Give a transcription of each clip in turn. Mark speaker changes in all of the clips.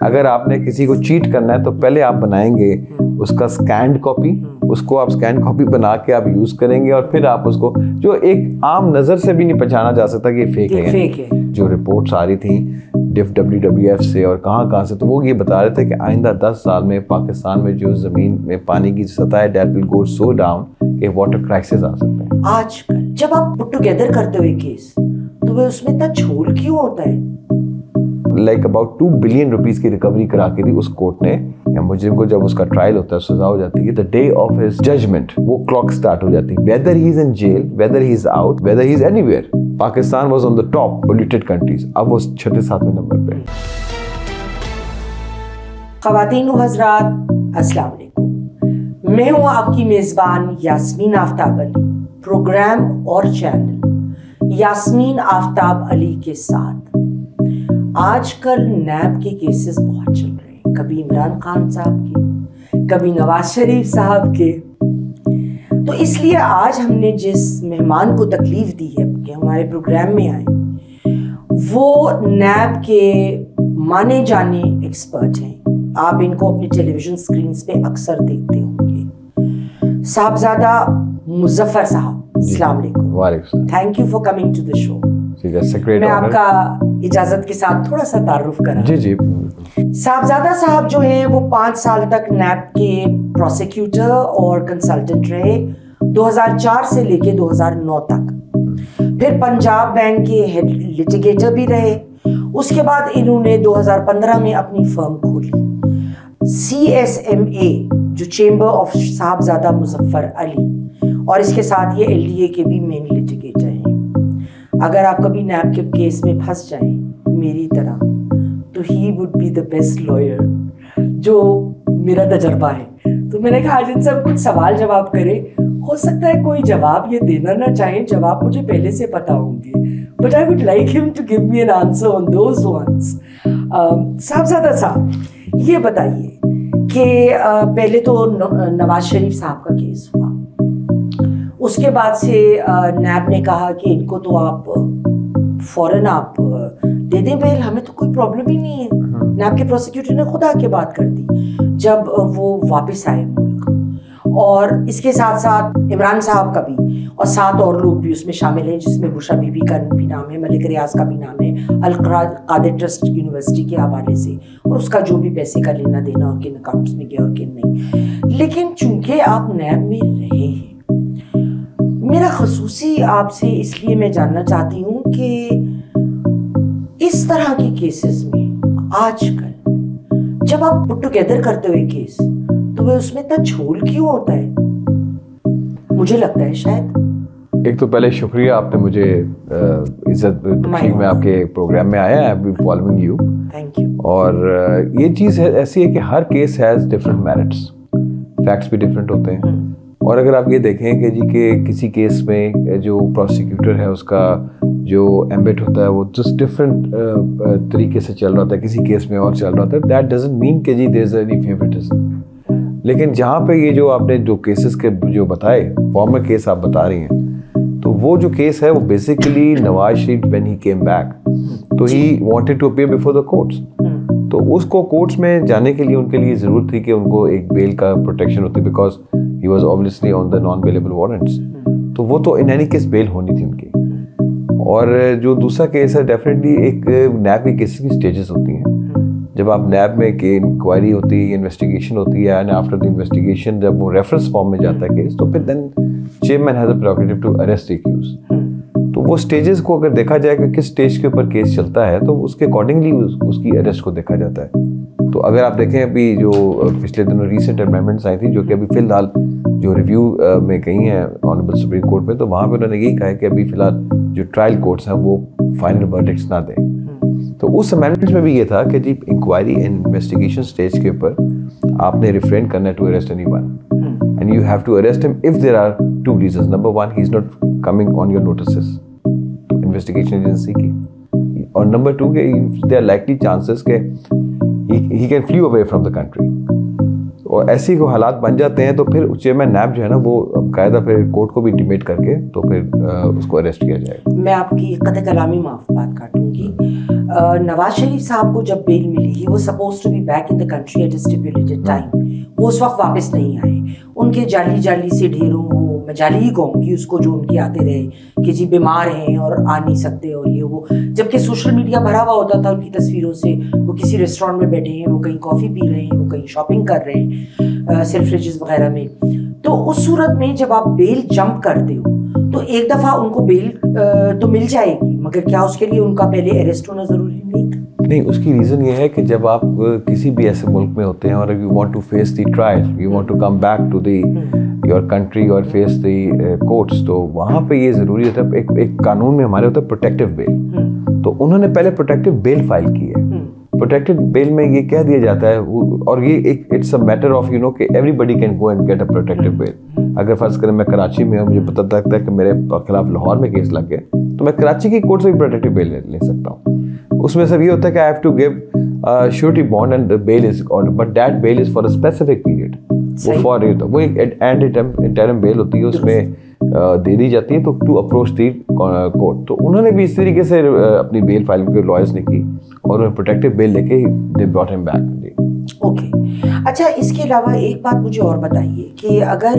Speaker 1: اگر آپ نے کسی کو چیٹ کرنا ہے تو پہلے آپ بنائیں گے اس کا اسکینڈ کاپی، اس کو آپ اسکین کاپی بنا کے آپ یوز کریں گے، اور پھر آپ اس کو جو ایک عام نظر سے بھی نہیں پہچانا جا سکتا کہ یہ فیک ہے. جو رپورٹس آ رہی تھیں WWF سے اور کہاں سے، تو وہ یہ بتا رہے تھے کہ آئندہ 10 سال میں پاکستان میں جو زمین میں پانی کی سطح ہے that will go so down کہ واٹر کرائسس آ سکتے ہیں.
Speaker 2: آج کل جب آپ پٹ ٹوگیدر کرتے ہوئے کیس تو وہ اس میں اتنا جھول کیوں ہوتا ہے؟
Speaker 1: لائک اباؤٹ 2 بلین روپیز کی ریکوری کرا کے دی اس کورٹ نے، یا مجرم کو جب اس کا ٹرائل ہوتا ہے سزا ہو جاتی ہے، the day of his judgment وہ کلاک سٹارٹ ہو جاتی ہے. whether he is in jail, whether he is out, whether he is anywhere. Pakistan was on the top polluted countries. اب وہ 6-7 نمبر پہ.
Speaker 2: خواتین و حضرات السلام علیکم، میں ہوں آپ کی میزبان یاسمین آفتاب علی، پروگرام اور چینل یاسمین آفتاب علی کے ساتھ. آج کل نیب کے کیسز بہت چل رہے ہیں، کبھی عمران خان صاحب کے، کبھی نواز شریف صاحب کے. تو اس لیے آج ہم نے جس مہمان کو تکلیف دی ہے کہ ہمارے پروگرام میں آئے، وہ نیب کے مانے جانے ایکسپرٹ ہیں. آپ ان کو اپنے ٹیلی ویژن اسکرینز پہ اکثر دیکھتے ہوں گے. صاحبزادہ مظفر صاحب، السلام علیکم.
Speaker 1: وعلیکم السلام.
Speaker 2: Thank you for coming to the show.
Speaker 1: میں
Speaker 2: آپ کا اجازت کے ساتھ تھوڑا سا تعارف کرا.
Speaker 1: جی.
Speaker 2: صاحبزادہ صاحب جو ہیں وہ 5 سال تک نیب کے پروسیکیوٹر اور کنسلٹنٹ رہے، 2004 سے لے کے 2009 تک. پھر پنجاب بینک کے ہیڈ لیٹیگیٹر بھی رہے. اس کے بعد انہوں نے 2015 میں اپنی فرم کھولی CSMA، جو چیمبر آف صاحبزادہ مظفر علی، اور اس کے ساتھ یہ LDA کے بھی مین لیٹیگیٹر ہیں. اگر آپ کبھی نیب کے کیس میں پھنس جائیں میری طرح تو ہی would be the best lawyer, جو میرا تجربہ ہے. تو میں نے کہا آج ان سے کچھ سوال جواب کرے. ہو سکتا ہے کوئی جواب یہ دینا نہ چاہیں، جواب مجھے پہلے سے پتا ہوں گے، but I would like him to give me an answer on those ones. Sahibzada sahib یہ بتائیے کہ پہلے تو نواز شریف صاحب کا کیس ہوا، اس کے بعد سے نیب نے کہا کہ ان کو تو آپ فوراً آپ دے دیں بیل، ہمیں تو کوئی پرابلم ہی نہیں ہے. نیب کے پروسیکیوٹر نے خدا کے بات کر دی جب وہ واپس آئے ملک. اور اس کے ساتھ ساتھ عمران صاحب کا بھی اور 7 اور لوگ بھی اس میں شامل ہیں، جس میں بشرا بی بی کا بھی نام ہے، ملک ریاض کا بھی نام ہے، القادر ٹرسٹ یونیورسٹی کے حوالے سے، اور اس کا جو بھی پیسے کا لینا دینا اور کن اکاؤنٹس میں گیا اور کن نہیں. لیکن چونکہ آپ نیب میں رہے ہیں، میرا خصوصی آپ سے اس لیے میں جاننا چاہتی ہوں کہ اس طرح کے کیسز میں آج کل جب آپ پٹ ٹوگیدر کرتے ہوئے کیس تو وہ اس میں اتنا جھول کیوں ہوتا ہے؟ مجھے لگتا ہے شاید.
Speaker 1: ایک تو پہلے شکریہ، آپ نے مجھے عزت بخشی، میں آپ کے پروگرام میں آیا. I been following you.
Speaker 2: Thank you.
Speaker 1: اور یہ چیز ایسی ہے کہ ہر case has different merits, facts بھی ڈفرینٹ ہوتے ہیں. اور اگر آپ یہ دیکھیں کہ جی کہ کسی کیس میں جو پروسیکیوٹر ہے اس کا جو ایمبٹ ہوتا ہے وہ جسٹ ڈفرینٹ طریقے سے چل رہا ہوتا ہے، کسی کیس میں اور چل رہا ہوتا ہے، دیٹ ڈزنٹ مین کہ جی دیر از اینی فیوریٹزم. لیکن جہاں پہ یہ جو آپ نے جو کیسز کے جو بتائے، فارمر کیس آپ بتا رہی ہیں، تو وہ جو کیس ہے وہ basically Nawaz Sharif when he came back تو he wanted to appear before the courts. تو اس کو کورٹس میں جانے کے لیے ان کے لیے ضرورت تھی کہ ان کو ایک بیل کا پروٹیکشن ہوتی، because he was obviously on the non-bailable warrants. تو وہ تو ان اینی کیس بیل ہونی تھی ان کی. اور جو دوسرا کیس ہے ڈیفینیٹلی ایک نیب کی کیسز کی سٹیجز ہوتی ہیں. جب آپ نیب میں کہ انکوائری ہوتی ہے، انویسٹیگیشن ہوتی ہے، اینڈ آفٹر دی انویسٹیگیشن جب وہ ریفرنس فارم میں جاتا ہے کیس، تو پھر then chairman has a prerogative to arrest the accused. تو وہ سٹیجز کو اگر دیکھا جائے کہ کس سٹیج کے اوپر کیس چلتا ہے تو اس کے اکارڈنگلی اس کی اریسٹ کو دیکھا جاتا ہے. تو اگر آپ دیکھیں ابھی جو پچھلے دنوں ریسنٹ امینڈمنٹس آئی تھیں جو کہ ابھی فی الحال جو ریویو میں گئی ہیں آنریبل سپریم کورٹ میں، تو وہاں پہ انہوں نے یہی کہا ہے کہ ابھی فی الحال جو ٹرائل کورٹس ہیں وہ فائنل ورڈکٹس نہ دیں. تو اس امینڈمنٹس میں بھی یہ تھا کہ جی انکوائری اینڈ انویسٹیگیشن سٹیج کے اوپر آپ نے ریفرین کرنا ہے to arrest anyone, and you have to arrest him if there are 2 reasons. Number 1, he is not coming on your notices to investigation agency کی، اور number 2 کہ there are likely chances کہ he can flee away from the country. اور ایسی کو حالات بن جاتے ہیں تو پھر چیئرمین نیب جو ہے نا وہ قاعدہ پھر کورٹ کو بھی انٹیمیٹ کر کے تو پھر اس کو اریسٹ کیا جائے گا.
Speaker 2: میں آپ کی قطع کلامی معاف بات کاٹوں گی. نواز شریف صاحب کو جب بیل ملی he was supposed to be back in the country at a stipulated time. وہ اس وقت واپس نہیں آئے. ان کے جعلی سے ڈھیروں وہ میں جعلی ہی کہوں گی اس کو جو ان کے آتے رہے کہ جی بیمار ہیں اور آ نہیں سکتے اور یہ وہ, جبکہ سوشل میڈیا بھرا ہوا ہوتا تھا ان کی تصویروں سے. وہ کسی ریسٹورینٹ میں بیٹھے ہیں, وہ کہیں کافی پی رہے ہیں, وہ کہیں شاپنگ کر رہے ہیں سیلف ریجز وغیرہ میں. تو اس صورت میں جب آپ بیل جمپ کرتے ہو تو ایک دفعہ ان کو بیل تو مل جائے گی, مگر کیا اس کے لیے ان کا پہلے اریسٹ ہونا ضروری نہیں تھا؟
Speaker 1: نہیں, اس کی ریزن یہ ہے کہ جب آپ کسی بھی ایسے ملک میں ہوتے ہیں اور you want to face the trial, you want to come back to the your country اور فیس دی کورٹس, تو وہاں پہ یہ ضروری ہوتا ہے. ایک قانون میں ہمارے ہوتا ہے پروٹیکٹیو بیل, تو انہوں نے پہلے پروٹیکٹیو بیل فائل کی ہے. پروٹیکٹیو بیل میں یہ کہہ دیا جاتا ہے, اور یہ it's a matter of you know کہ everybody can go and get a protective bail. اگر فرض کریں میں کراچی میں ہوں, مجھے پتہ لگتا ہے کہ میرے خلاف لاہور میں کیس لگ گئے, تو میں کراچی کی کورٹ سے بھی پروٹیکٹیو بیل لے سکتا ہوں. اس میں صرف یہ ہوتا ہے کہ I have to give surety bond and bail is order, but that bail is for a specific period. وہ فار وہ ایک انٹرم بیل ہوتی ہے, اس میں دے دی جاتی ہے ٹو اپروچ دی کورٹ. تو انہوں نے بھی اس طریقے سے اپنی بیل فائل کے لائرز نے کی اور انہوں نے پروٹیکٹیو بیل لے کے دے براٹ ہم بیک.
Speaker 2: اوکے, اچھا اس کے علاوہ ایک بات مجھے اور بتائیے کہ اگر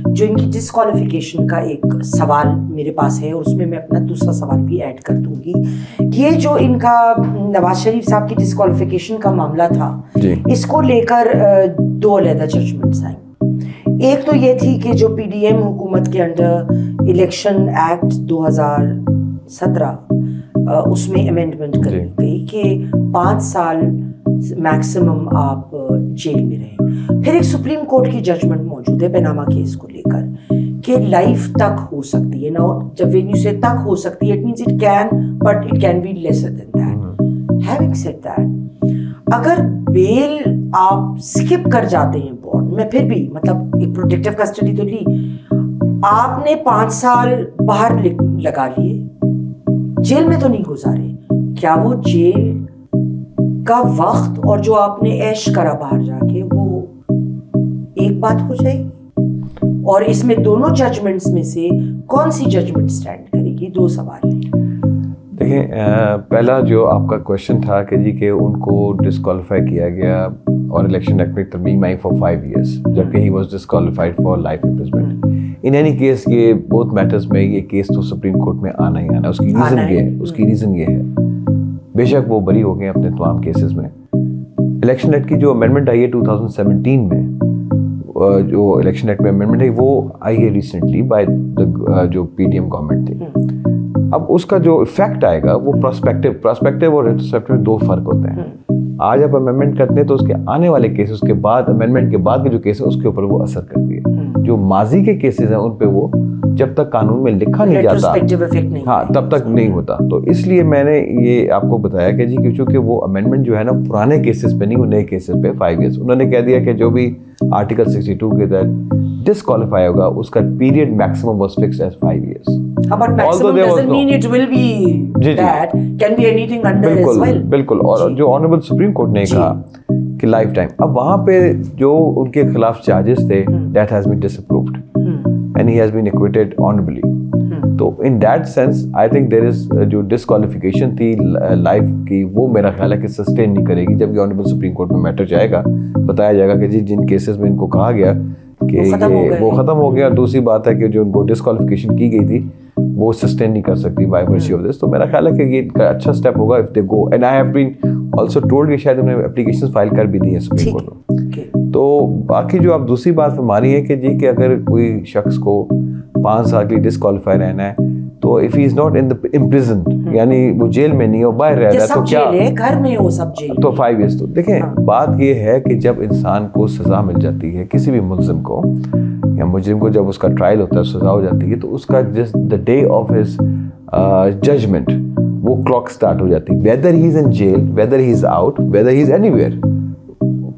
Speaker 2: جو ان کی ڈسکوالیفیکیشن کا ایک سوال میرے پاس ہے, اور اس میں میں اپنا دوسرا سوال بھی ایڈ کر دوں گی, یہ جو ان کا نواز شریف صاحب کی ڈسکوالیفیکیشن کا معاملہ تھا, اس کو لے کر دو علیحدہ ججمنٹس آئیں. ایک تو یہ تھی کہ جو پی ڈی ایم حکومت کے انڈر الیکشن ایکٹ 2017 اس میں امینڈمنٹ کری گئی کہ 5 سال میکسیمم آپ جیل میں رہیں. پھر ایک سپریم کورٹ کی ججمنٹ موجود ہے پیناما کیس کو لے کر کہ لائف تک ہو سکتی ہے. نا جب وین یو سے تک ہو سکتی ہے, it means it can, but it can be lesser than that. Having said that, اگر بیل آپ اسکپ کر جاتے ہیں بورڈ میں, پھر بھی مطلب ایک پروٹیکٹیو کسٹڈی تو لی, آپ نے 5 سال باہر لگا لیے, جیل میں تو نہیں گزارے, کیا وہ جیل کا وقت اور جو آپ نے عیش کرا باہر جا کے وہ ایک بات ہو جائے گی؟ اور اس میں دونوں ججمنٹس میں سے کون سی ججمنٹ سٹینڈ کرے گی؟ 2 سوال ہیں.
Speaker 1: دیکھیں, پہلا جو آپ کا کویشچن تھا کہ جی کہ ان کو ڈسکوالیفائی کیا گیا اور الیکشن ایکٹ میں ترمیم آئی فار 5 ایئرس, جبکہ he was disqualified for life imprisonment. In any case یہ بہت میٹرز میں یہ کیس تو سپریم کورٹ میں آنا ہی آنا. اس کی ریزن یہ ہے, بے شک وہ بری ہو گئے اپنے تمام کیسز میں. الیکشن ایکٹ کی جو امینڈمنٹ آئی ہے 2017 میں, جو الیکشن ایکٹ میں امینڈمنٹ ہے وہ آئی ہے ریسنٹلی بائی جو پی ڈی ایم گورنمنٹ تھی. اب اس کا جو افیکٹ آئے گا وہ پراسپیکٹیو اور ریٹروسپیکٹیو میں 2 فرق ہوتے ہیں. آج آپ امینڈمنٹ کرتے ہیں تو اس کے آنے والے کیسز کے بعد, امینڈمنٹ کے بعد کے جو کیس ہے اس کے اوپر وہ اثر کرتی ہے. جو ماضی کے کیسز ہیں ان پہ وہ جب تک قانون میں لکھا نہیں جاتا, ہاں تب تک نہیں ہوتا. تو اس لیے میں نے یہ آپ کو بتایا کہ جی کہ چونکہ وہ امینڈمنٹ جو ہے نا پرانے کیسز پہ نہیں, وہ نئے کیسز پہ 5 ایئرس. انہوں نے کہہ دیا کہ جو بھی آرٹیکل 62 کے تحت ڈسکوالیفائی ہوگا اس کا period maximum was fixed as 5 years.
Speaker 2: But maximum doesn't mean it will be that, can be anything under as well.
Speaker 1: بالکل. اور جو آنریبل سپریم کورٹ نے کہا کہ لائف ٹائم, اب وہاں پہ جو ان کے خلاف چارجز تھے that has been disapproved and he has been acquitted honorably. تو in that sense I think there is جو ڈسکوالیفیکیشن تھی لائف کی, وہ میرا خیال ہے کہ سسٹین نہیں کرے گی. جب یہ آنریبل سپریم کورٹ میں میٹر جائے گا, بتایا جائے گا کہ جی جن کیسز میں ان کو کہا گیا کہ وہ ختم ہو گیا. دوسری بات ہے کہ جو ان کو ڈسکوالیفیکیشن کی گئی تھی وہ سسٹین نہیں کر سکتی بائی ورچی آف دس. تو میرا خیال ہے کہ یہ کا اچھا اسٹیپ ہوگا if they go, and I have been also told کہ شاید انہوں نے اپلیکیشن فائل کر بھی دی ہیں سپریم کورٹ میں. تو باقی جو آپ دوسری بات فرما رہی ہیں کہ جی کہ اگر کوئی شخص کو 5 سال کے لیے ڈسکوالیفائی رہنا ہے تو if he is not in امپریزنڈ, یعنی وہ جیل میں نہیں ہو, باہر رہ رہا ہے, تو کیا
Speaker 2: گھر میں ہو سب جیل,
Speaker 1: تو 5 ایئرس. تو دیکھیں بات یہ ہے کہ جب انسان کو سزا مل جاتی ہے, کسی بھی ملزم کو یا مجرم کو جب اس کا ٹرائل ہوتا ہے, سزا ہو جاتی ہے, تو اس کا just the day of his judgement وہ کلاک اسٹارٹ ہو جاتی ہے. Whether he is in jail, whether he is out, whether he is anywhere,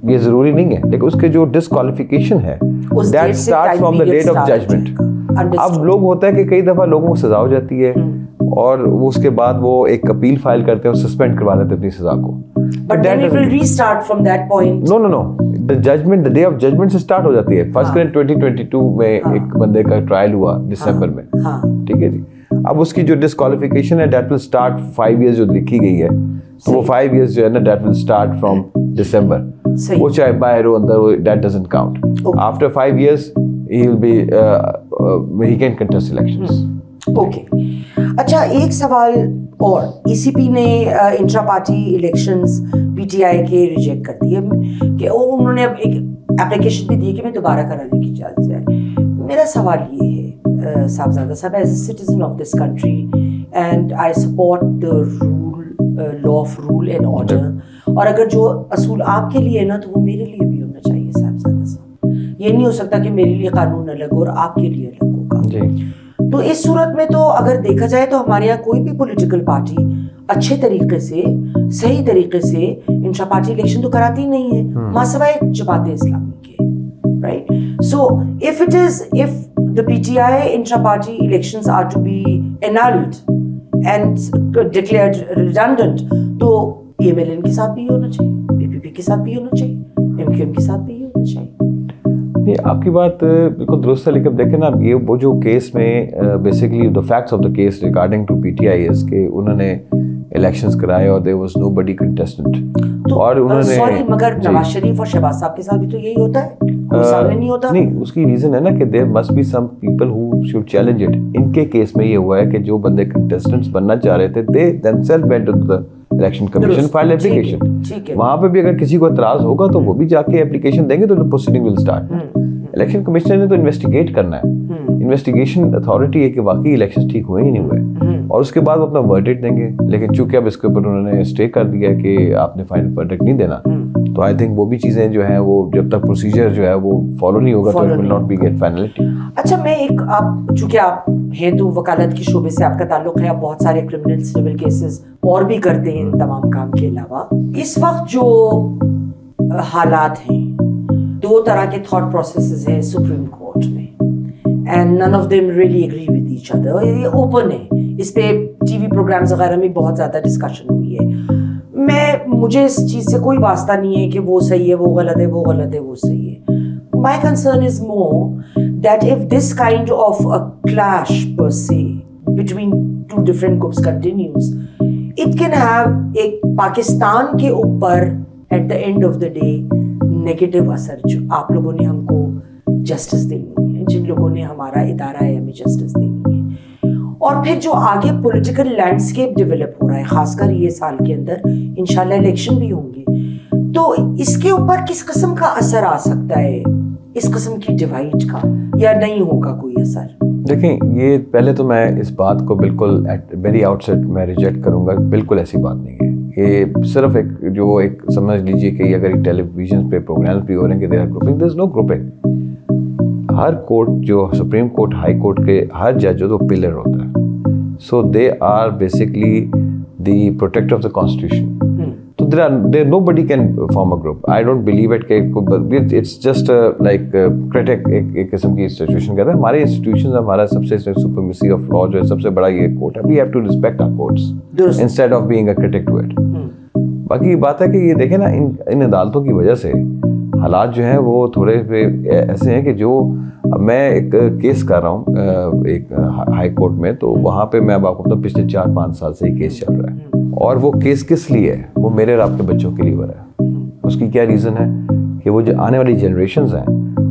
Speaker 1: یہ ضروری نہیں ہے. لیکن اس کے جو ڈسکوالیفیکیشن ہے that start from the date of judgement. اب لوگ ہوتا ہے کہ کئی دفعہ لوگوں کو سزا ہو جاتی ہے اور اس کے بعد وہ ایک اپیل فائل کرتے ہیں اور سسپینڈ کروا دیتے ہیں اپنی سزا کو.
Speaker 2: But then it will restart from that point.
Speaker 1: No. The judgment, the day of judgment سے اسٹارٹ ہو جاتی ہے. فرض کریں 2022 میں ایک بندے کا ٹرائل ہوا دسمبر میں, ٹھیک ہے جی. اب اس کی جو ڈسکوالیفیکیشن ہے دیٹ ول اسٹارٹ 5 years جو لکھی گئی ہے, تو وہ 5 years جو ہے نا that will start from December, وہ چاہے باہر ہو اندر, that doesn't count. After 5 years he will be he can contest elections.
Speaker 2: Okay, اچھا ایک سوال اور, ای سی پی نے intra party elections P T I کے ریجیکٹ کر دیے کہ انہوں نے اب ایک اپلیکیشن بھی دی کہ میں دوبارہ کرانے کی اجازت ہے. میرا سوال یہ ہے صاحبزادہ صاحب, as a citizen of this country and I support the law of rule and order, اور اگر جو اصول آپ کے لیے ہے نا تو وہ میرے لیے بھی ہونا چاہیے صاحبزادہ صاحب. یہ نہیں ہو سکتا کہ میرے لیے قانون الگ اور آپ کے لیے الگ ہوگا. جی, تو اس صورت میں تو اگر دیکھا جائے تو ہمارے یہاں کوئی بھی پولیٹیکل پارٹی اچھے طریقے سے, صحیح طریقے سے انٹرا پارٹی الیکشن تو کراتی نہیں ہے, ماں سوائے جماعت اسلامی کے, right. So if the PTI intra-party elections are to be annulled and declared redundant, تو PMLN کے ساتھ بھی ہونا چاہیے, PPP کے ساتھ بھی ہونا چاہیے, MQM کے ساتھ بھی ہونا چاہیے.
Speaker 1: نہیں, آپ کی بات بالکل درست ہے, لیکن دیکھیں نا یہ وہ جو کیس میں basically the facts of the case regarding to P T I is کہ انہوں نے الیکشنز کرائے اور there was no body contestant, اور انہوں نے
Speaker 2: سوری مگر نواز شریف اور شہباز صاحب کے ساتھ بھی تو یہی ہوتا ہے, کوئی سامنے نہیں ہوتا.
Speaker 1: نہیں, اس کی ریزن ہے نا کہ there must be some people who should challenge it. ان کے کیس میں یہ ہوا ہے کہ جو بندے کنٹیسٹنٹس بننا چاہ رہے تھے دے themselves went to the election commission file application. وہاں پہ بھی اگر کسی کو اعتراض ہوگا تو وہ بھی جا کے اپلیکیشن دیں گے تو proceeding will start. Election commissioner نے تو انویسٹیگیٹ کرنا ہے, انویسٹیگیشن اتھارٹی ہے کہ واقعی الیکشن ٹھیک ہوئے ہی نہیں ہوئے, اور اس کے بعد وہ اپنا ورڈکٹ دیں گے. لیکن چونکہ اب اس کے اوپر انہوں نے اسٹے کر دیا کہ آپ نے فائنل ورڈکٹ نہیں دینا, تو آئی تھنک وہ بھی چیزیں جو ہیں وہ جب تک پروسیجر جو ہے وہ فالو نہیں ہوگا تو it will not be get finality.
Speaker 2: اچھا میں ایک, آپ چونکہ آپ ہیں تو وکالت کے شعبے سے آپ کا تعلق ہے, آپ بہت سارے کرمنل سول کیسز اور بھی کرتے ہیں ان تمام کام کے علاوہ. اس وقت جو حالات ہیں, دو طرح کے تھاٹ پروسیسز ہیں سپریم کورٹ میں, and none of them really agree with each other. یہ اوپن ہے, اس پہ ٹی وی پروگرامز وغیرہ میں بہت زیادہ ڈسکشن ہوئی ہے. مجھے اس چیز سے کوئی واسطہ نہیں ہے کہ وہ صحیح ہے وہ غلط ہے, وہ غلط ہے وہ صحیح ہے. My concern is more that if this kind of a clash per se between two different groups continues, it can have ایک پاکستان کے اوپر at the end of the day negative اثر, جو آپ لوگوں نے ہم کو جسٹس دینی ہے, جن لوگوں نے ہمارا ادارہ ہے ہمیں جسٹس دینی ہے, اور پھر جو آگے پولیٹیکل لینڈسکیپ ڈیولپ ہو رہا ہے خاص کر یہ سال کے اندر انشاءاللہ الیکشن بھی ہوں گے, تو اس کے اوپر کس قسم کا اثر آ سکتا ہے, اس قسم کی ڈیوائڈ کا, یا نہیں ہوگا کوئی اثر؟
Speaker 1: دیکھیں, یہ پہلے تو میں اس بات کو بالکل ایٹ ویری آؤٹ سیٹ میں ریجیکٹ کروں گا, بالکل ایسی بات نہیں ہے. یہ صرف ایک سمجھ لیجیے کہ اگر ٹیلی ویژن پہ پروگرامز بھی ہو رہے ہیں کہ there are grouping, there is no grouping. ہر کورٹ جو سپریم کورٹ, ہائی کورٹ کے ہر جج جو پلر ہوتا ہے, so they are basically the protector of the constitution. So there nobody can form a group. I don't believe it. It's just like critic ایک قسم کی institution کہتا ہے. ہمارے institutions ہمارا سب سے supremacy of law جو ہے سب سے بڑا یہ court ہے. We have to respect our courts instead of being a critic to it. باقی بات ہے کہ یہ دیکھیں نا, ان عدالتوں کی وجہ سے حالات جو ہیں وہ تھوڑے ایسے ہیں کہ جو میں ایک کیس کر رہا ہوں ایک ہائی کورٹ میں, تو وہاں پہ میں اب آپ کو بتاؤں پچھلے 4-5 سال سے یہ کیس چل رہا ہے, اور وہ کیس کس لیے ہے, وہ میرے اور آپ کے بچوں کے لیے ہو رہا ہے. اس کی کیا ریزن ہے کہ وہ جو آنے والی جنریشنز ہیں,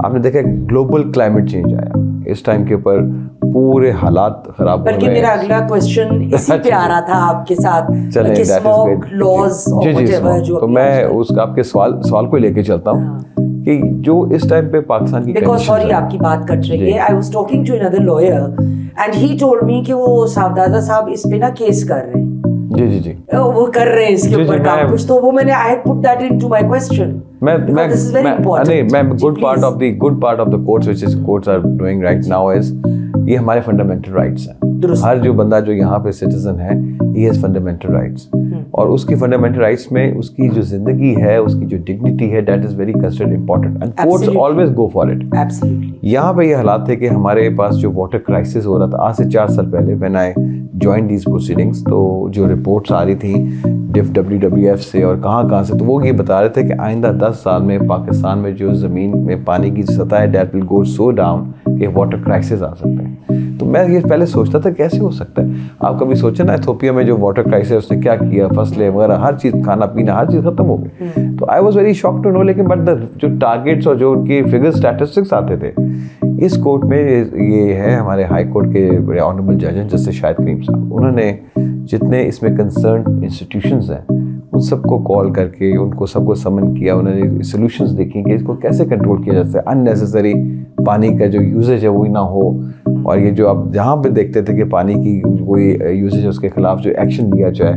Speaker 1: آپ نے دیکھا گلوبل کلائمیٹ چینج آیا, اس ٹائم کے اوپر پورے حالات خراب ہو رہے ہیں.
Speaker 2: بلکہ میرا اگلا کوسچن اسی پہ آ رہا تھا آپ کے ساتھ کہ اسموک لاز اور whatever جو,
Speaker 1: تو میں اس کا آپ کے سوال کو لے کے چلتا ہوں کہ جو اس ٹائم پہ پاکستان کی
Speaker 2: دیکھو, سوری آپ کی بات کٹ رہی ہے. I was talking to another lawyer and he told me کہ وہ صاحبزادہ صاحب اس پہ نا کیس کر رہے ہیں.
Speaker 1: جی
Speaker 2: وہ کر رہے ہیں اس کے اوپر کام کچھ, تو وہ میں نے I had put that into my question. This is very important.
Speaker 1: Good part of the courts which is courts are doing right now is یہ ہمارے فنڈامنٹل رائٹس ہیں. ہر جو بندہ جو یہاں پہ سٹیزن ہے he has fundamental rights, اور اس کی فنڈامنٹل رائٹس میں اس کی جو زندگی ہے, اس کی جو ڈگنیٹی ہے, that is very considered important and courts always go for it.
Speaker 2: Absolutely.
Speaker 1: یہاں پہ یہ حالات تھے کہ ہمارے پاس جو واٹر کرائسس ہو رہا تھا آج سے 4 سال پہلے when I joined these proceedings, تو جو رپورٹس آ رہی تھیں WWF سے اور کہاں سے, تو وہ یہ بتا رہے تھے کہ آئندہ 10 سال میں پاکستان میں جو زمین میں پانی کی سطح ہے that will go so down کہ واٹر کرائسس آ سکتے ہیں. تو میں یہ پہلے سوچتا تھا کیسے ہو سکتا ہے. آپ کبھی سوچے نا ایتھوپیا میں جو واٹر کرائسس اس نے کیا کیا, فصلیں وغیرہ ہر چیز, کھانا پینا ہر چیز ختم ہو گئی. تو I was very shock to know, لیکن بٹ جو ٹارگیٹس اور جو ان کی فگر اسٹیٹسٹکس آتے تھے اس کورٹ میں, یہ ہے ہمارے ہائی کورٹ کے بڑے آنریبل جج ہیں جسٹس شاہد کریم صاحب, انہوں نے جتنے اس میں کنسرن انسٹیٹیوشنز ہیں ان سب کو کال کر کے ان کو سب کو سمن کیا, انہوں نے سولوشنز دیکھی کہ اس کو کیسے کنٹرول کیا جا سکتا ہے, ان نیسیسری پانی کا جو یوزیج ہے وہ نہ ہو, اور یہ جو آپ جہاں پہ دیکھتے تھے کہ پانی کی کوئی یوزیج ہے اس کے خلاف جو ایکشن لیا جائے.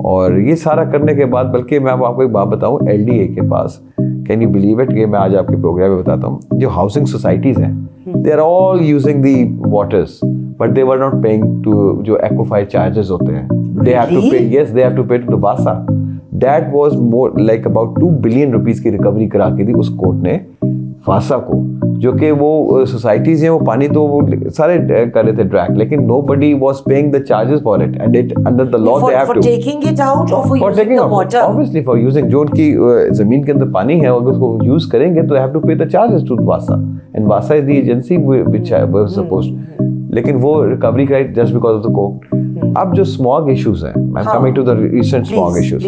Speaker 1: اور یہ سارا کرنے کے بعد, بلکہ میں آپ کو ایک بات بتاؤں, ایل ڈی اے کے پاس, کین یو بلیو اٹ, یہ میں آج آپ کے پروگرام میں بتاتا ہوں, جو ہاؤسنگ سوسائٹیز ہیں they are all using the waters but they were not paying to جو ایکوفائر چارجز ہوتے ہیں, they have to pay, yes they have to pay to Vasa. That was more like about 2 billion rupees کی recovery کرا کے دی اس court نے واسا کو, جو کہ وہ سوسائٹیز ہیں وہ پانی تو وہ سارے کر رہے تھے ڈریک, لیکن nobody was paying the charges for it, and it under the law they have to
Speaker 2: for taking it out or for using the water,
Speaker 1: obviously for using, جو ان کی زمین کے اندر پانی ہے اگر اس کو یوز کریں گے تو they have to pay the charges to Vasa, and Vasa is the agency which was supposed, لیکن وہ ریکوری کرائی just because of the court. اب جو اسماگ ایشوز ہیں, میں coming to the recent smog issues,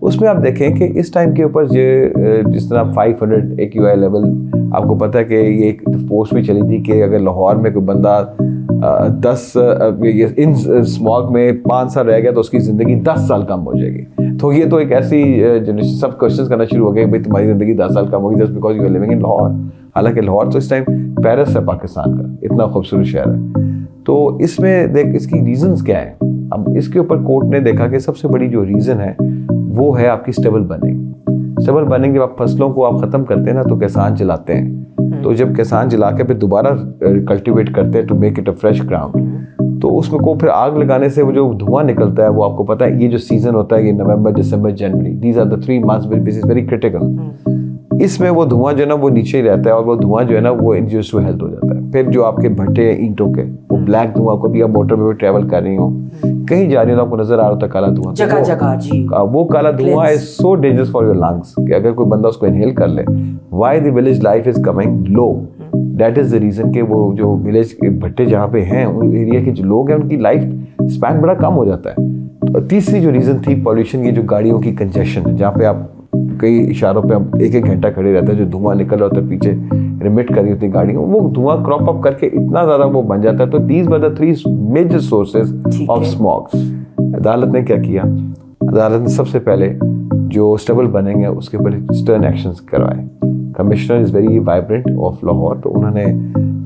Speaker 1: اس میں آپ دیکھیں کہ اس ٹائم کے اوپر جس طرح 500 AQI لیول, آپ کو پتہ ہے کہ یہ ایک پوسٹ بھی چلی تھی کہ اگر لاہور میں کوئی بندہ 10 ان اسماگ میں 5 سال رہ گیا تو اس کی زندگی 10 سال کم ہو جائے گی. تو یہ تو ایک ایسی جنریشن سب کوشچنس کرنا شروع ہو گئے کہ بھائی تمہاری زندگی 10 سال کم ہوگی just because you are living in Lahore. حالانکہ لاہور تو اس ٹائم پیرس ہے پاکستان کا, اتنا خوبصورت شہر ہے. تو اس میں دیکھ اس کی ریزنز کیا ہیں. اب اس کے اوپر کورٹ نے دیکھا کہ سب سے بڑی جو ریزن ہے وہ ہے آپ کی اسٹیبل بننگ. اسٹیبل بننگ جب آپ فصلوں کو آپ ختم کرتے ہیں نا تو کسان جلاتے ہیں, تو جب کسان جلا کے پھر دوبارہ کلٹیویٹ کرتے ہیں to make it a fresh ground, تو اس میں کو پھر آگ لگانے سے وہ جو دھواں نکلتا ہے وہ آپ کو پتہ ہے یہ جو سیزن ہوتا ہے یہ نومبر, دسمبر, جنوری, these are the 3 months which is very critical. اس میں وہ دھواں جو ہے نا وہ نیچے ہی رہتا ہے اور وہ دھواں جو ہے نا وہ انجریس ٹو ہیلتھ ہو جاتا ہے. پھر جو آپ کے بھٹے ہیں اینٹوں کے وہ بلیک دھواں, کو بھی آپ موٹر پہ ٹریول کر رہی ہوں کہیں جا رہی ہوں تو آپ کو نظر آ رہا ہوتا ہے کالا دھواں,
Speaker 2: جگہ جگہ جی,
Speaker 1: وہ کالا دھواں is so dangerous for your lungs کہ اگر کوئی بندہ اس کو انہیل کر لے. Why the village life is coming low, that is the reason کہ وہ جو ولیج کے بھٹے جہاں پہ ہیں ان ایریا کے جو لوگ ہیں ان کی لائف اسپین بڑا کم ہو جاتا ہے. تیسری جو ریزن تھی پالوشن, یہ جو گاڑیوں کی کنجیشن ہے جہاں پہ آپ کئی اشاروں پہ آپ 1 گھنٹہ کھڑے رہتے ہیں, جو دھواں نکل رہا ہوتا ہے پیچھے ریمٹ کر رہی ہوتی ہے گاڑیوں, وہ دھواں کراپ اپ کر کے اتنا زیادہ وہ بن جاتا ہے. تو these were the 3 major sources of smog. عدالت نے کیا کیا, عدالت نے سب سے پہلے جو اسٹیبل بنیں گے اس کے اوپر اسٹرن ایکشنز کروائے. Commissioner is very vibrant of Lahore, تو انہوں نے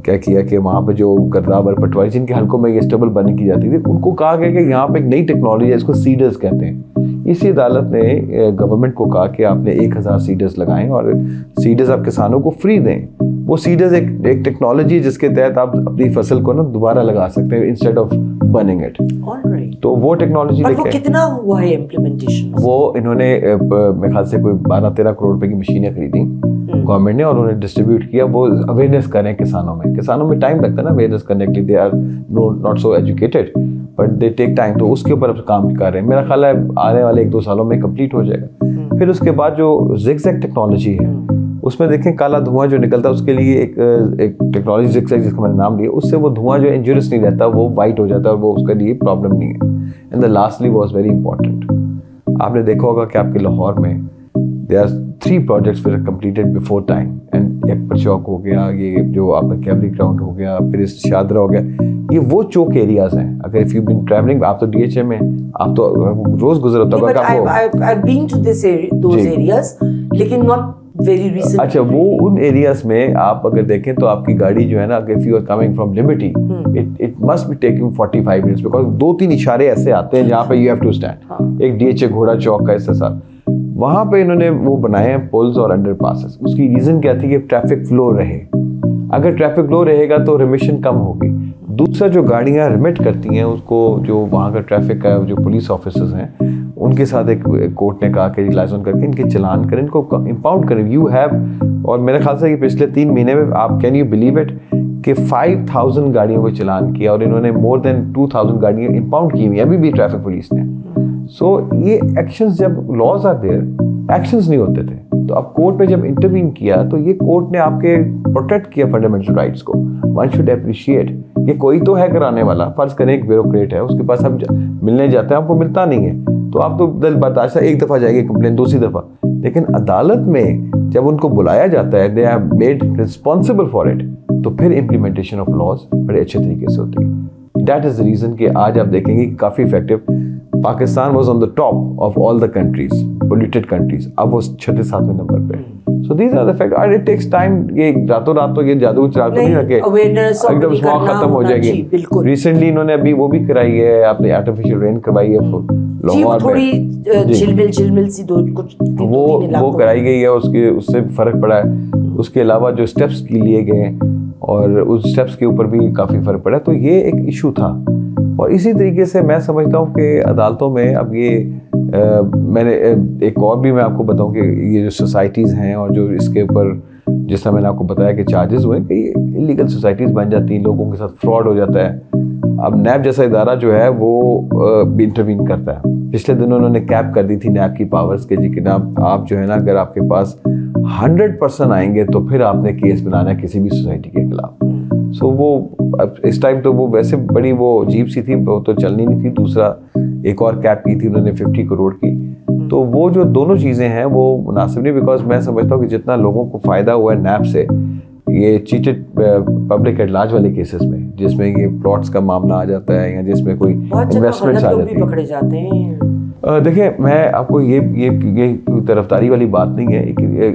Speaker 1: کیا کیا کہ وہاں پہ جو گرداب اور پٹواری جن کے حلقوں میں یہ اسٹیبل بننے کی جاتی تھی ان کو کہا گیا کہ یہاں پہ ایک نئی ٹیکنالوجی ہے, اس کو سیڈرز کہتے ہیں. اسی عدالت نے گورنمنٹ کو کہا کہ آپ نے 1000 سیڈرز لگائیں اور سیڈرز آپ کسانوں کو فری دیں. وہ سیڈرز ایک ٹیکنالوجی جس کے تحت آپ اپنی فصل کو نا دوبارہ لگا سکتے ہیں انسٹیڈ آف برننگ اٹ. تو وہ ٹیکنالوجی
Speaker 2: کتنا ہوا ہے امپلیمنٹیشن, وہ
Speaker 1: انہوں نے میرے خیال سے کوئی 12-13 کروڑ روپے کی مشینیں خریدیں گورنمنٹ نے اور انہوں نے ڈسٹریبیوٹ کیا. وہ اویئرنیس کریں کسانوں میں ٹائم لگتا ہے نا اویئرنیس کرنے کے لیے, they are not so educated but they take time. تو اس کے اوپر اب کام کر رہے ہیں, میرا خیال ہے آنے والے 1-2 سالوں میں کمپلیٹ ہو جائے گا. پھر اس کے بعد جو زگ زیگ ٹیکنالوجی ہے اس میں دیکھیں کالا دھواں جو نکلتا ہے اس کے لیے ایک ٹیکنالوجی زگ زیگ جس کا میں نے نام لیا, اس سے وہ دھواں جو انجریس نہیں رہتا, وہ وائٹ ہو جاتا ہے اور وہ اس کے لیے پرابلم نہیں ہے. And the lastly was very important, آپ نے دیکھا ہوگا کہ آپ کے لاہور میں they are 3 projects were completed before time, and Akbar Chowk ہو گیا, یہ جو آپ کا کیوری گراؤنڈ ہو گیا, پھر اس شادرہ ہو گیا, یہ وہ چوک ایریاز ہیں. اگر if you've been traveling, آپ تو ڈی ایچ اے میں آپ تو روز گزر ہوتا ہوگا.
Speaker 2: I've been to those areas, لیکن not very recently.
Speaker 1: اچھا, وہ ان ایریاز میں آپ اگر دیکھیں تو آپ کی گاڑی جو ہے نا, if you are coming from Liberty, it must be taking 45 minutes because 2-3 اشارے ایسے آتے ہیں جہاں پہ you have to stand. ایک ڈی ایچ اے گھوڑا چوک کا اس کے ساتھ وہاں پہ انہوں نے وہ بنائے ہیں پولز اور انڈر پاسز. اس کی ریزن کیا تھی کہ ٹریفک فلو رہے. اگر ٹریفک فلو رہے گا تو ریمیشن کم ہوگی. دوسرا جو گاڑیاں ریمٹ کرتی ہیں اس کو, جو وہاں کا ٹریفک کا جو پولیس آفیسرز ہیں ان کے ساتھ ایک کورٹ نے کہا کہ لائزن کر کے ان کے چلان کریں, ان کو امپاؤنڈ کریں. یو ہیو, اور میرے خیال سے کہ پچھلے 3 مہینے میں آپ کین یو بلیو اٹ کہ 5000 گاڑیوں کو چلان کیا اور انہوں نے more than 2000 گاڑیاں امپاؤنڈ کی ہوئی ابھی بھی ٹریفک پولیس نے. سو یہ ایکشنز, جب لاز آر دیئر ایکشنز نہیں ہوتے تھے, تو اب کورٹ نے جب انٹروین کیا تو یہ کورٹ نے آپ کے پروٹیکٹ کیا فنڈامنٹل رائٹس کو. ون شوڈ اپریشیٹ کہ کوئی تو ہے کرانے والا. فرض کریں ایک بیوروکریٹ ہے, اس کے پاس ہم ملنے جاتے ہیں, آپ کو ملتا نہیں ہے, تو آپ تو دل برداشت ایک دفعہ جائے گی کمپلین, دوسری دفعہ. لیکن عدالت میں جب ان کو بلایا جاتا ہے, they are made responsible for it, تو پھر امپلیمنٹیشن آف لاز بڑے اچھے طریقے سے ہوتی ہے. دیٹ از دا ریزن کہ آج آپ دیکھیں گے کافی effective. Pakistan was on the top of all the countries, polluted countries, اب وہ 6-7 نمبر پہ. So these are the fact. And it takes time. یہ راتوں رات تو یہ جادو چراغ تو نہیں رکھے ایک دم اسموک ختم ہو جائے گی. ریسنٹلی انہوں نے ابھی وہ بھی کرائی ہے, آپ نے آرٹیفیشیل رین کروائی ہے لاہور میں, وہ کرائی گئی ہے. اس سے فرق پڑا ہے. اس کے علاوہ جو اسٹیپس کی لیے گئے اور اس اسٹیپس کے اوپر بھی کافی فرق پڑا. تو یہ ایک ایشو تھا. اور اسی طریقے سے میں سمجھتا ہوں کہ عدالتوں میں اب یہ میں نے ایک اور بھی میں آپ کو بتاؤں کہ یہ جو سوسائٹیز ہیں اور جو اس کے اوپر جس طرح میں نے آپ کو بتایا کہ چارجز ہوئے کہ انلیگل سوسائٹیز بن جاتی ہیں, لوگوں کے ساتھ فراڈ ہو جاتا ہے. اب نیب جیسا ادارہ جو ہے وہ بھی انٹروین کرتا ہے. پچھلے دنوں انہوں نے کیپ کر دی تھی نیب کی پاورز کے, جی کہ آپ جو ہے نا اگر آپ کے پاس 100% آئیں گے تو پھر آپ نے کیس بنانا ہے کسی بھی سوسائٹی کے خلاف. سو وہ اس ٹائم تو وہ ویسے بڑی وہ عجیب سی تھی, وہ تو چلنی نہیں تھی. دوسرا ایک اور کیپ کی تھی انہوں نے 50 کروڑ کی. تو وہ جو دونوں چیزیں ہیں وہ مناسب نہیں, بیکاز میں سمجھتا ہوں کہ جتنا لوگوں کو فائدہ ہوا ہے نیب سے یہ چیٹڈ پبلک ایٹ لارج والے کیسز میں, جس میں یہ پلاٹس کا معاملہ آ جاتا ہے یا جس میں کوئی انویسٹمنٹس آ جاتی ہیں. دیکھیں میں آپ کو یہ طرفداری والی بات نہیں ہے.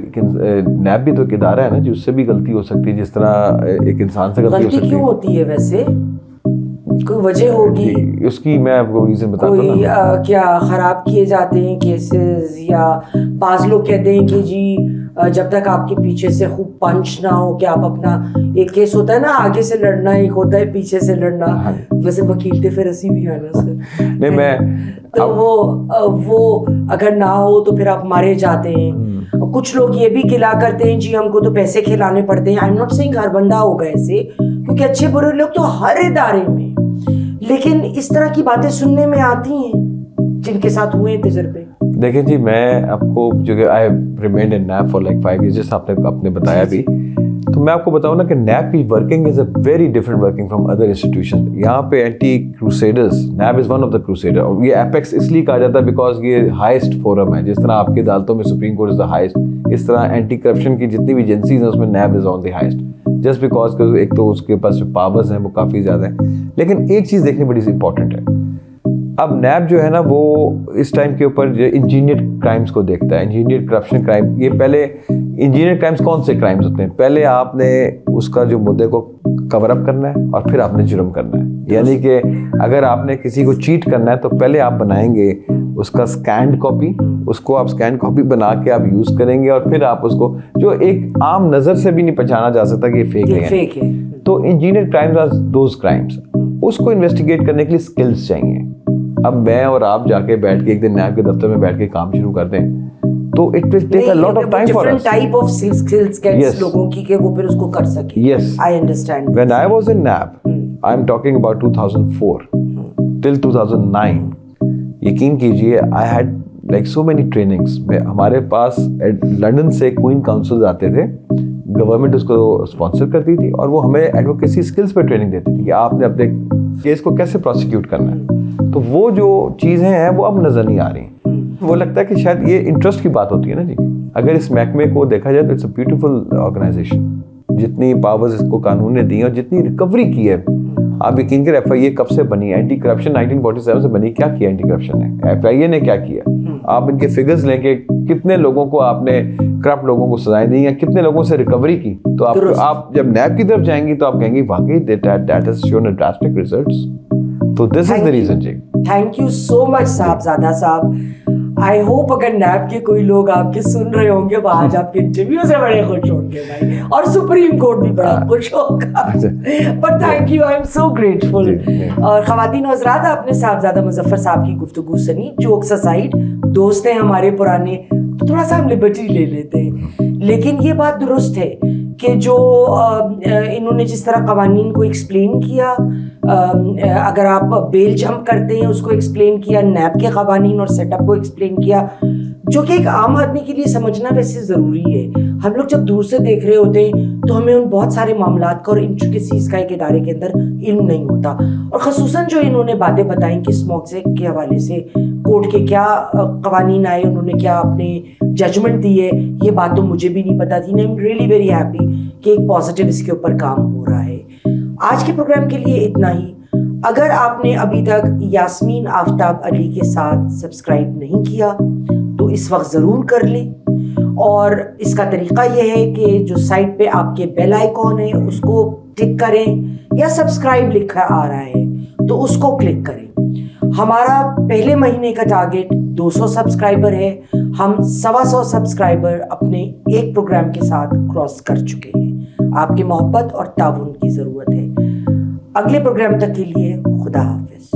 Speaker 1: نیب بھی تو ایک ادارہ ہے نا جی, اس سے بھی غلطی ہو سکتی ہے جس طرح ایک انسان سے غلطی ہو سکتی ہے.
Speaker 2: کیوں ہوتی ہے ویسے, کوئی وجہ ہوگی
Speaker 1: اس کی؟ میں آپ کو ریزن بتاتا ہوں.
Speaker 2: کوئی کیا خراب کیے جاتے ہیں کیسز, یا بعض لوگ کہتے ہیں کہ جی جب تک آپ کے پیچھے سے خوب پنچ نہ ہو کہ آپ اپنا, ایک کیس ہوتا ہے نا آگے سے لڑنا, ایک ہوتا ہے پیچھے سے لڑنا. ویسے وکیل تھے پھر اسی بھی آنا سے نہیں میں تو وہ اگر نہ ہو تو پھر آپ مارے جاتے ہیں. کچھ لوگ یہ بھی گلا کرتے ہیں جی ہم کو تو پیسے کھلانے پڑتے ہیں. آئی ایم ناٹ سیئنگ ہر بندہ ہوگا ایسے, کیونکہ اچھے برے لوگ تو ہر ادارے میں, لیکن اس طرح کی باتیں سننے میں آتی ہیں جن کے ساتھ ہوئے تجربے.
Speaker 1: دیکھیں جی میں آپ کو جو کہ I remained in NAB for like 5 years جیسا آپ نے بتایا بھی, تو میں آپ کو بتاؤں نا کہ نیب کی working is a very different working from other institution. یہاں پہ anti crusaders, NAB is one of the crusader. اور یہ ایپیکس اس لیے کہا جاتا ہے بیکاز یہ ہائیسٹ فورم ہے. جس طرح آپ کی عدالتوں میں supreme court is the highest, اس طرح اینٹی کرپشن کی جتنی بھی ایجنسیز ہیں اس میں NAB is on the highest, just because ایک تو اس کے پاس جو پاورز ہیں وہ کافی زیادہ ہیں. لیکن ایک چیز دیکھنی بڑی امپورٹنٹ ہے. اب نیب جو ہے نا وہ اس ٹائم کے اوپر جو انجینئرڈ کرائمز کو دیکھتا ہے, انجینئرڈ کرپشن کرائم. یہ پہلے انجینئرڈ کرائمز کون سے کرائمز ہوتے ہیں؟ پہلے آپ نے اس کا جو مدعے کو کور اپ کرنا ہے اور پھر آپ نے جرم کرنا ہے. یعنی کہ اگر آپ نے کسی کو چیٹ کرنا ہے تو پہلے آپ بنائیں گے اس کا اسکینڈ کاپی, اس کو آپ اسکین کاپی بنا کے آپ یوز کریں گے, اور پھر آپ اس کو جو ایک عام نظر سے بھی نہیں پہچانا جا سکتا کہ یہ فیک ہے. تو engineered crimes are those crimes. اس کو انویسٹیگیٹ کرنے کے لیے اسکلز چاہیے. اب میں اور آپ جا کے بیٹھ کے ایک دن نیب کے دفتر میں بیٹھ کے کام شروع کر دیں تو it will take a lot of time for us.
Speaker 2: Type of skills gets لوگوں کی کہ وہ پھر اس کو کر سکیں.
Speaker 1: Yes
Speaker 2: I understand.
Speaker 1: When I was in NAB, I am talking about 2004 till 2009, یقین کیجیے I had like so many trainings. ہمارے پاس لنڈن سے کوئن کاؤنسلز آتے تھے, گورنمنٹ اس کو اسپانسر کرتی تھی, اور وہ ہمیں ایڈوکیسی اسکلس پہ ٹریننگ دیتی تھی کہ آپ نے اپنے کیس کو کیسے پروسیکیوٹ کرنا ہے. تو وہ جو چیزیں ہیں وہ اب نظر نہیں آ رہی. وہ لگتا ہے کہ شاید یہ انٹرسٹ کی بات ہوتی ہے نا جی. اگر اس محکمے کو دیکھا جائے تو اٹس اے بیوٹیفل آرگنائزیشن. جتنی پاورز اس کو قانون نے دی ہیں اور جتنی ریکوری کی ہے, آپ یقین کریں ایف آئی اے کب سے بنی ہے؟ اینٹی کرپشن 1947 سے بنی. کیا کیا اینٹی کرپشن نے, ایف آئی اے نے کیا کیا؟ آپ ان کے فگرز لیں کہ کتنے لوگوں کو آپ نے کرپٹ لوگوں کو سزائیں دی ہیں, کتنے لوگوں سے ریکوری کی. تو آپ جب نیب کی طرف جائیں گی تو آپ کہیں گی واقعی that has shown a drastic results. تو دس از دی ریزن جی.
Speaker 2: Thank you so much Sahibzada sahib. I hope اگر نیب کے کوئی لوگ آپ کے سن رہے ہوں گے وہ آج آپ کے انٹرویو سے بڑے خوش ہوں گے بھائی, اور سپریم کورٹ بھی بڑا خوش ہوگا. But thank you, I am so grateful. اور خواتین و حضرات, آپ نے صاحبزادہ مظفر صاحب کی گفتگو سنی. جوکس اسائڈ, دوست ہیں ہمارے پرانے تو تھوڑا سا ہم لبرٹی لے لیتے ہیں, لیکن یہ بات درست ہے کہ جو انہوں نے جس طرح قوانین کو ایکسپلین کیا, اگر آپ بیل جمپ کرتے ہیں اس کو ایکسپلین کیا, نیب کے قوانین اور سیٹ اپ کو ایکسپلین کیا, جو کہ ایک عام آدمی کے لیے سمجھنا ویسے ضروری ہے. ہم لوگ جب دور سے دیکھ رہے ہوتے ہیں تو ہمیں ان بہت سارے معاملات کا اور انٹریکیسیز کا ایک ادارے کے اندر علم نہیں ہوتا. اور خصوصاً جو انہوں نے باتیں بتائیں کہ اسموک ایکٹ کے حوالے سے کورٹ کے کیا قوانین آئے, انہوں نے کیا اپنے ججمنٹ دی ہے, یہ بات تو مجھے بھی نہیں پتا تھی. I am really very happy کہ ایک پازیٹیو اس کے اوپر کام ہو رہا ہے. آج کے پروگرام کے لیے اتنا ہی. اگر آپ نے ابھی تک یاسمین آفتاب علی کے ساتھ سبسکرائب نہیں کیا تو اس وقت ضرور کر لیں. اور اس کا طریقہ یہ ہے کہ جو سائٹ پہ آپ کے بیل آئیکن ہے اس کو کلک کریں, یا سبسکرائب لکھا آ رہا ہے تو اس کو کلک کریں. ہمارا پہلے مہینے کا ٹارگٹ 200 سبسکرائبر ہے. ہم 125 سبسکرائبر اپنے ایک پروگرام کے ساتھ کراس کر چکے ہیں. آپ کی محبت اور تعاون کی ضرورت ہے. اگلے پروگرام تک کے لیے خدا حافظ.